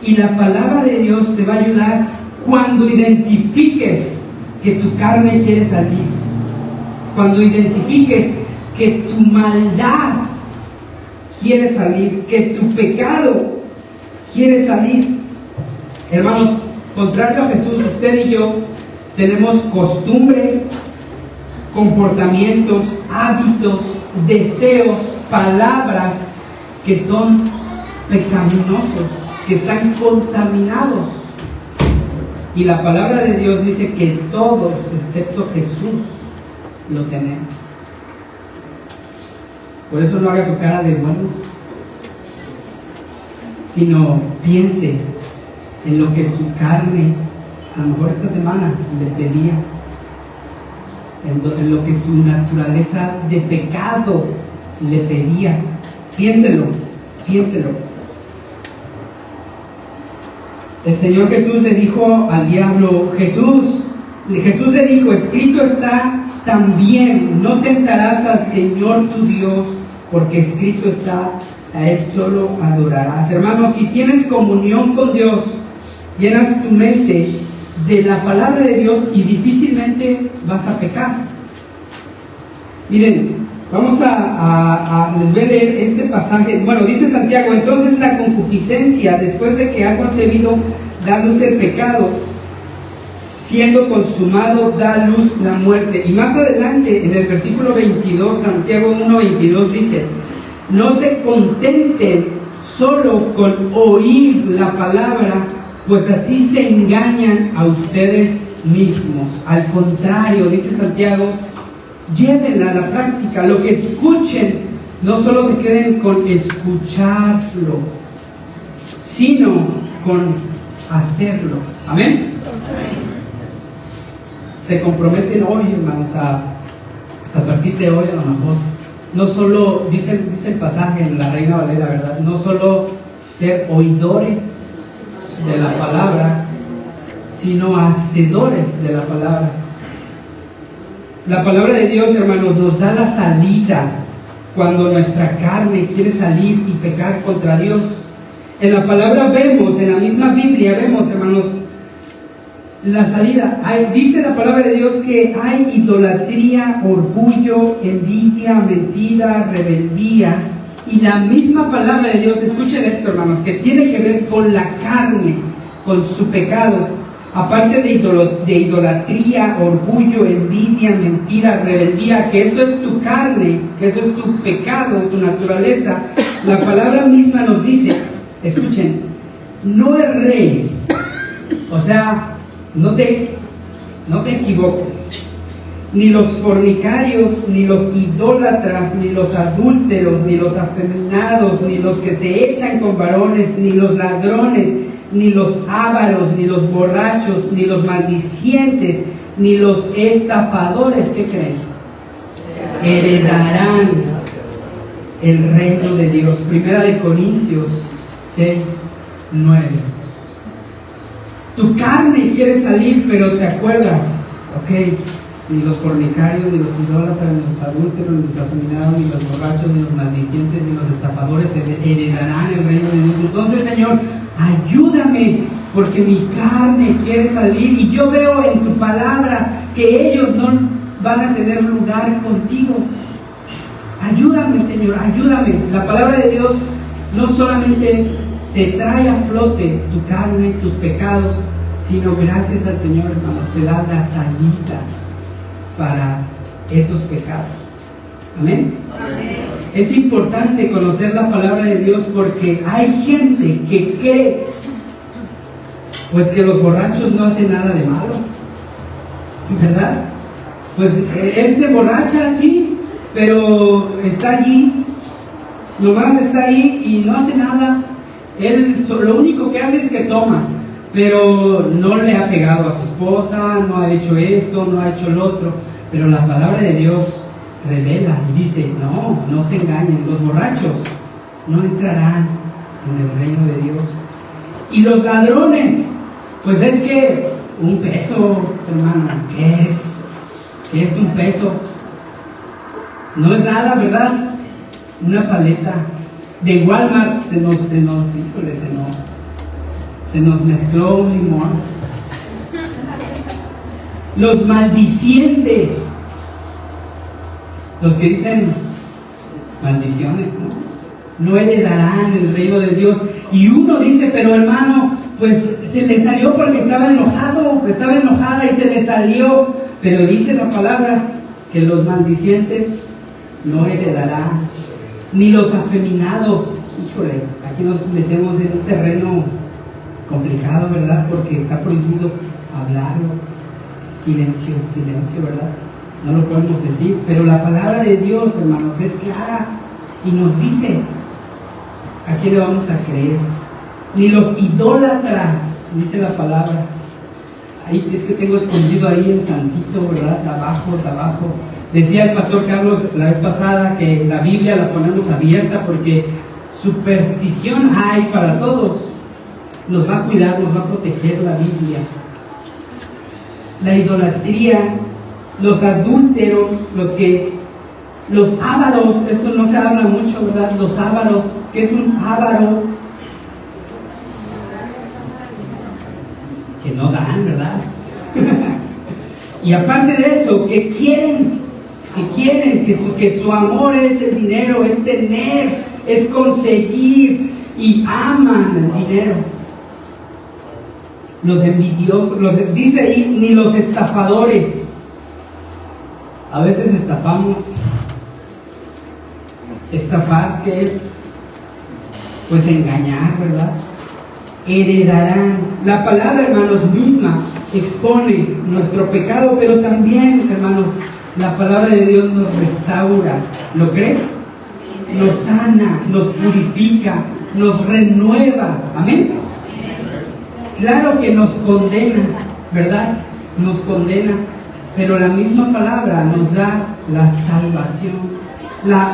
y la palabra de Dios te va a ayudar cuando identifiques que tu carne quiere salir, cuando identifiques que tu maldad quiere salir, que tu pecado quiere salir. Hermanos, contrario a Jesús, usted y yo tenemos costumbres, comportamientos, hábitos, deseos, palabras que son pecaminosos, que están contaminados. Y la palabra de Dios dice que todos, excepto Jesús, lo tenemos. Por eso no haga su cara de bueno, sino piense en lo que su carne, a lo mejor esta semana, le pedía, en lo que su naturaleza de pecado le pedía. Piénselo. El Señor Jesús le dijo al diablo, Jesús le dijo: escrito está también, no tentarás al Señor tu Dios, porque escrito está, a Él solo adorarás. Hermanos, si tienes comunión con Dios, llenas tu mente de la palabra de Dios y difícilmente vas a pecar. Miren, vamos les voy a leer este pasaje. Bueno, dice Santiago: entonces la concupiscencia, después de que ha concebido, da luz el pecado, siendo consumado, da a luz la muerte. Y más adelante, en el versículo 22, Santiago 1:22 dice: no se contenten solo con oír la palabra, pues así se engañan a ustedes mismos. Al contrario, dice Santiago, llévenla a la práctica. Lo que escuchen, no solo se queden con escucharlo, sino con hacerlo. Amén. Se comprometen hoy, hermanos, a partir de hoy a lo mejor, no solo, dice el pasaje en la Reina Valera, ¿verdad? No solo ser oidores de la palabra, sino hacedores de la palabra. La palabra de Dios, hermanos, nos da la salida cuando nuestra carne quiere salir y pecar contra Dios. En la palabra vemos, en la misma Biblia vemos, hermanos, la salida. Dice la palabra de Dios que hay idolatría, orgullo, envidia, mentira, rebeldía. Y la misma palabra de Dios, escuchen esto, hermanos, que tiene que ver con la carne, con su pecado. Aparte de idolatría, orgullo, envidia, mentira, rebeldía, que eso es tu carne, que eso es tu pecado, tu naturaleza. La palabra misma nos dice, escuchen, no erréis. O sea, no te equivoques. Ni los fornicarios, ni los idólatras, ni los adúlteros, ni los afeminados, ni los que se echan con varones, ni los ladrones, ni los ávaros, ni los borrachos, ni los maldicientes, ni los estafadores, ¿qué creen? Heredarán el reino de Dios. Primera de Corintios 6, 9. Tu carne quiere salir, pero te acuerdas, ok, ni los fornicarios, ni los idólatras, ni los adúlteros, ni los afeminados, ni los borrachos, ni los maldicientes, ni los estafadores heredarán el reino de Dios. Entonces, Señor, ayúdame, porque mi carne quiere salir y yo veo en tu palabra que ellos no van a tener lugar contigo. Ayúdame, Señor, ayúdame. La palabra de Dios no solamente te trae a flote tu carne, tus pecados, sino gracias al Señor, hermanos, te da la salida para esos pecados. Amén. Amén. Es importante conocer la palabra de Dios porque hay gente que cree pues que los borrachos no hacen nada de malo, ¿verdad? Pues él se borracha, sí, pero está allí, nomás está ahí y no hace nada. Él lo único que hace es que toma, pero no le ha pegado a su esposa, no ha hecho esto, no ha hecho lo otro. Pero la palabra de Dios revela y dice, no se engañen, los borrachos no entrarán en el reino de Dios. Y los ladrones, pues es que un peso, hermano, ¿qué es un peso? No es nada, ¿verdad? Una paleta de Walmart se nos mezcló un limón. Los maldicientes, los que dicen maldiciones, no heredarán el reino de Dios. Y uno dice, pero hermano, pues se le salió porque estaba enojada y se le salió. Pero dice la palabra que los maldicientes no heredarán, ni los afeminados. Híjole, aquí nos metemos en un terreno complicado, ¿verdad? Porque está prohibido hablarlo. Silencio, ¿verdad? No lo podemos decir, pero la palabra de Dios, hermanos, es clara y nos dice a quién le vamos a creer. Ni los idólatras, dice la palabra. Ahí es que tengo escondido ahí en Santito, ¿verdad? Abajo. Decía el pastor Carlos la vez pasada que la Biblia la ponemos abierta porque superstición hay para todos. Nos va a cuidar, nos va a proteger la Biblia. La idolatría, los adúlteros, los ávaros, eso no se habla mucho, ¿verdad? Los ávaros, ¿qué es un ávaro? Que no dan, ¿verdad? Y aparte de eso, que quieren que su amor es el dinero, es tener, es conseguir, y aman el dinero. Los envidiosos, dice ahí, ni los estafadores. A veces estafamos. Estafar, ¿qué es? Pues engañar, ¿verdad? Heredarán. La palabra, hermanos, misma expone nuestro pecado, pero también, hermanos, la palabra de Dios nos restaura. ¿Lo cree? Nos sana, nos purifica, nos renueva. Amén. Claro que nos condena, ¿verdad? Nos condena, pero la misma palabra nos da la salvación, la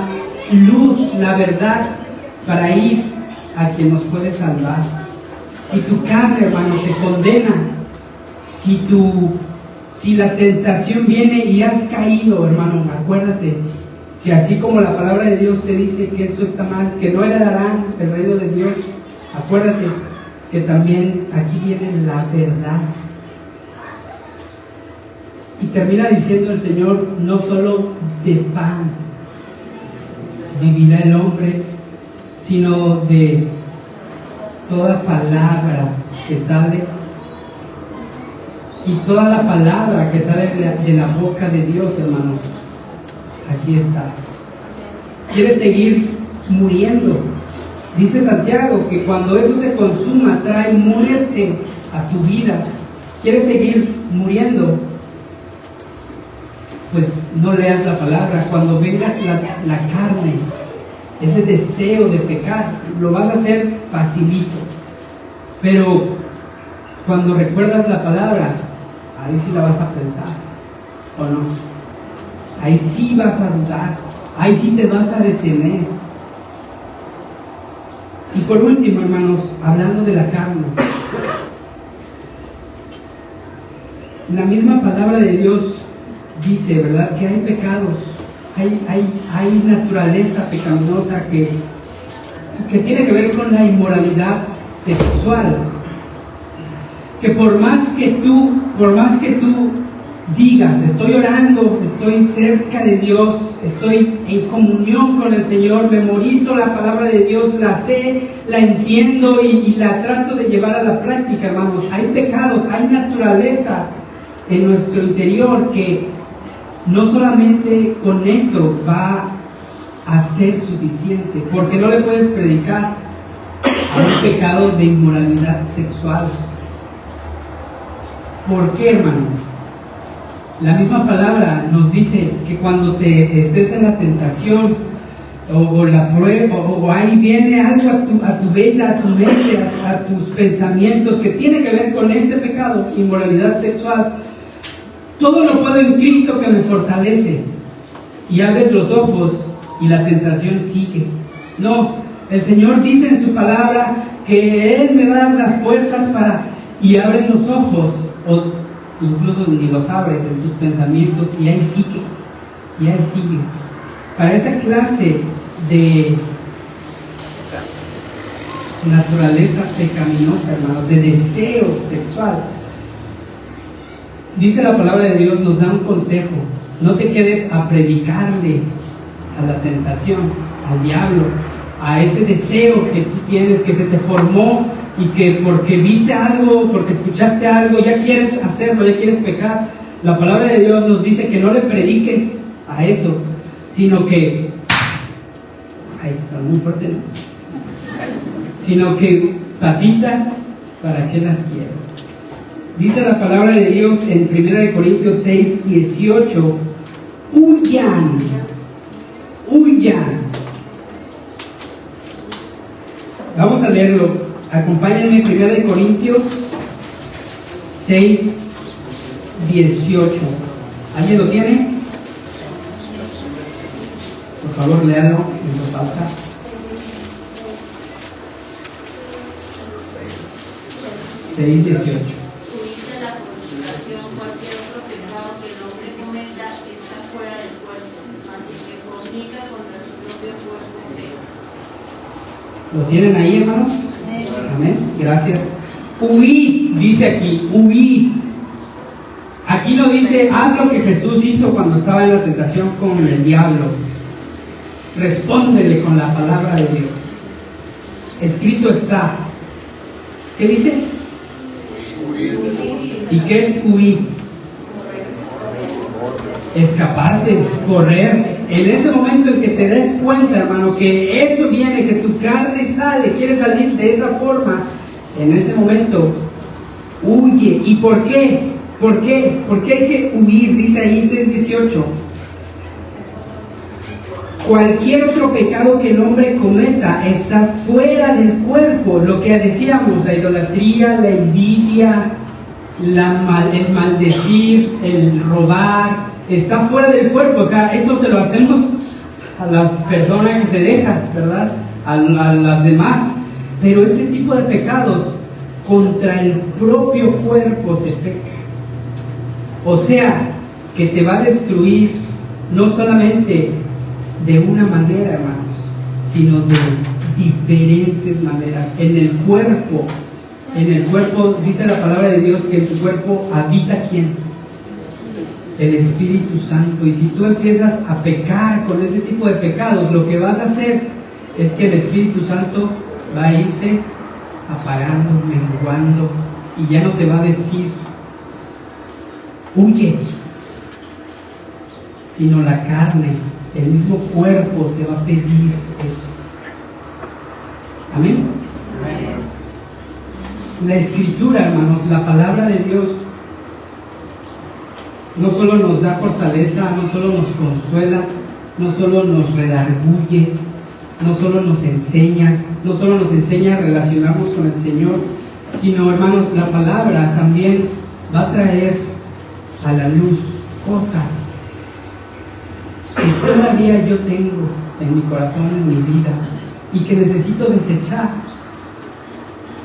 luz, la verdad para ir a quien nos puede salvar. Si tu carne, hermano, te condena, si la tentación viene y has caído, hermano, acuérdate que así como la palabra de Dios te dice que eso está mal, que no heredarán el reino de Dios, Acuérdate que también aquí viene la verdad. Y termina diciendo el Señor, no solo de pan vivirá el hombre, sino de toda palabra que sale, y toda la palabra que sale de la boca de Dios, hermanos. Aquí está. ¿Quieres seguir muriendo? Dice Santiago que cuando eso se consuma trae muerte a tu vida. ¿Quieres seguir muriendo? Pues no leas la palabra. Cuando venga la carne, ese deseo de pecar, lo vas a hacer facilito. Pero cuando recuerdas la palabra, ahí sí la vas a pensar, ¿o no? Ahí sí vas a dudar, ahí sí te vas a detener. Y por último, hermanos, hablando de la carne, la misma palabra de Dios dice, ¿verdad?, que hay pecados, hay naturaleza pecaminosa que tiene que ver con la inmoralidad sexual. Que por más que tú digas, estoy orando, estoy cerca de Dios, estoy en comunión con el Señor, memorizo la palabra de Dios, la sé, la entiendo y la trato de llevar a la práctica, hermanos, hay pecados, hay naturaleza en nuestro interior que no solamente con eso va a ser suficiente, porque no le puedes predicar a un pecado de inmoralidad sexual. ¿Por qué, hermano? La misma palabra nos dice que cuando te estés en la tentación o la prueba, o ahí viene algo a tu vida, a tu mente, a tus pensamientos que tiene que ver con este pecado, inmoralidad sexual, todo lo puedo en Cristo que me fortalece. Y abres los ojos y la tentación sigue. No, el Señor dice en su palabra que Él me va a dar las fuerzas para... Y abres los ojos, o incluso ni los abres en tus pensamientos, y ahí sigue. Para esa clase de naturaleza pecaminosa, hermanos, de deseo sexual, dice la palabra de Dios, nos da un consejo: no te quedes a predicarle a la tentación, al diablo, a ese deseo que tú tienes, que se te formó y que porque viste algo, porque escuchaste algo, ya quieres hacerlo, ya quieres pecar. La palabra de Dios nos dice que no le prediques a eso, sino que, son muy fuertes, ¿no? Sino que patitas, ¿para qué las quiero? Dice la palabra de Dios en 1 Corintios 6, 18, huyan. Vamos a leerlo. Acompáñenme, 1 Corintios 6, 18. ¿Alguien lo tiene? Por favor, léalo en voz alta. 6, 18. ¿Lo tienen ahí, hermanos? Amén. Gracias. Huí, dice aquí, huí. Aquí no dice, haz lo que Jesús hizo cuando estaba en la tentación con el diablo. Respóndele con la palabra de Dios. Escrito está. ¿Qué dice? ¿Y qué es huir? Escaparte, correr. En ese momento en que te des cuenta, hermano, que eso viene, que tu carne sale, quieres salir de esa forma, en ese momento huye. ¿Y por qué? ¿Por qué? ¿Por qué hay que huir? Dice ahí 6:18. Cualquier otro pecado que el hombre cometa está fuera del cuerpo. Lo que decíamos, la idolatría, la envidia, el maldecir, el robar, está fuera del cuerpo. O sea, eso se lo hacemos a la persona que se deja, ¿verdad? A las demás. Pero este tipo de pecados contra el propio cuerpo se peca. O sea, que te va a destruir no solamente de una manera, hermanos, sino de diferentes maneras. En el cuerpo dice la palabra de Dios que en tu cuerpo habita ¿quién? El Espíritu Santo. Y si tú empiezas a pecar con ese tipo de pecados, lo que vas a hacer es que el Espíritu Santo va a irse apagando, menguando, y ya no te va a decir huye, sino la carne, el mismo cuerpo te va a pedir eso. Amén. La Escritura, hermanos, la palabra de Dios, no solo nos da fortaleza, no solo nos consuela, no solo nos redarguye, no solo nos enseña a relacionarnos con el Señor, sino, hermanos, la palabra también va a traer a la luz cosas que todavía yo tengo en mi corazón, en mi vida, y que necesito desechar.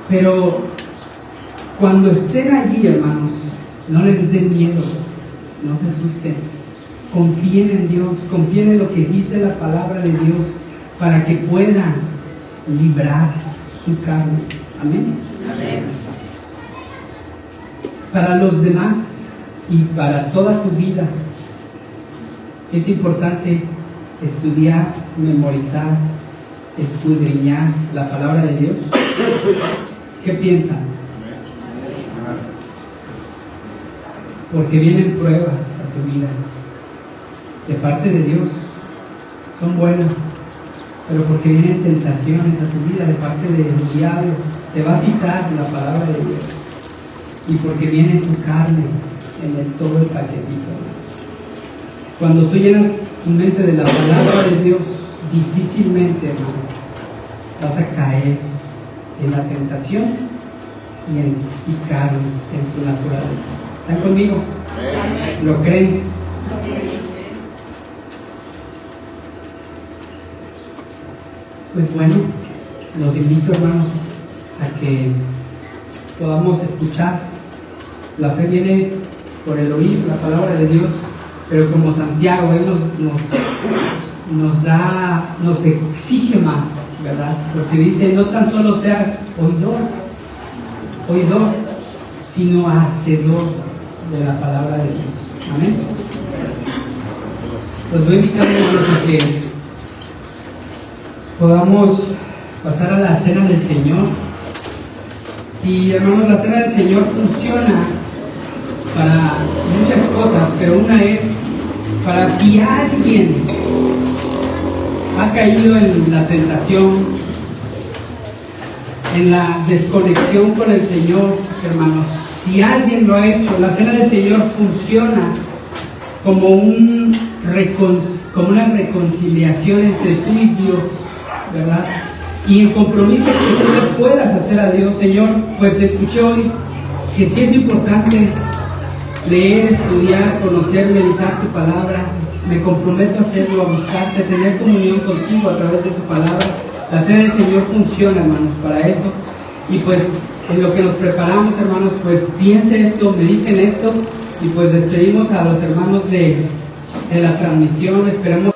Pero cuando estén allí, hermanos, no les den miedo, no se asusten, confíen en Dios, confíen en lo que dice la palabra de Dios, para que puedan librar su carne. Amén. Amén. Para los demás y para toda tu vida es importante estudiar, memorizar, escudriñar la palabra de Dios. ¿Qué piensan? Porque vienen pruebas a tu vida de parte de Dios, son buenas, pero porque vienen tentaciones a tu vida de parte del diablo, te va a citar la palabra de Dios, y porque viene tu carne en todo el paquetito. Cuando tú llenas tu mente de la palabra de Dios, difícilmente, hermano, vas a caer en la tentación y en tu carne, en tu naturaleza. ¿Están conmigo? ¿Lo creen? Pues bueno, los invito, hermanos, a que podamos escuchar. La fe viene por el oír la palabra de Dios, pero como Santiago, él nos exige más, ¿verdad? Porque dice, no tan solo seas oidor, sino hacedor de la palabra de Dios. Amén. Los voy a invitar, hermanos, a que podamos pasar a la cena del Señor. Y, hermanos, la cena del Señor funciona para muchas cosas, pero una es para si alguien ha caído en la tentación, en la desconexión con el Señor, hermanos. Si alguien lo ha hecho, la cena del Señor funciona como una reconciliación entre tú y Dios, ¿verdad? Y en compromiso que tú le puedas hacer a Dios. Señor, pues escuché hoy que sí es importante leer, estudiar, conocer, meditar tu palabra. Me comprometo a hacerlo, a buscarte, a tener comunión contigo a través de tu palabra. La cena del Señor funciona, hermanos, para eso. Y pues en lo que nos preparamos, hermanos, pues piense esto, mediten esto, y pues despedimos a los hermanos de la transmisión. Esperamos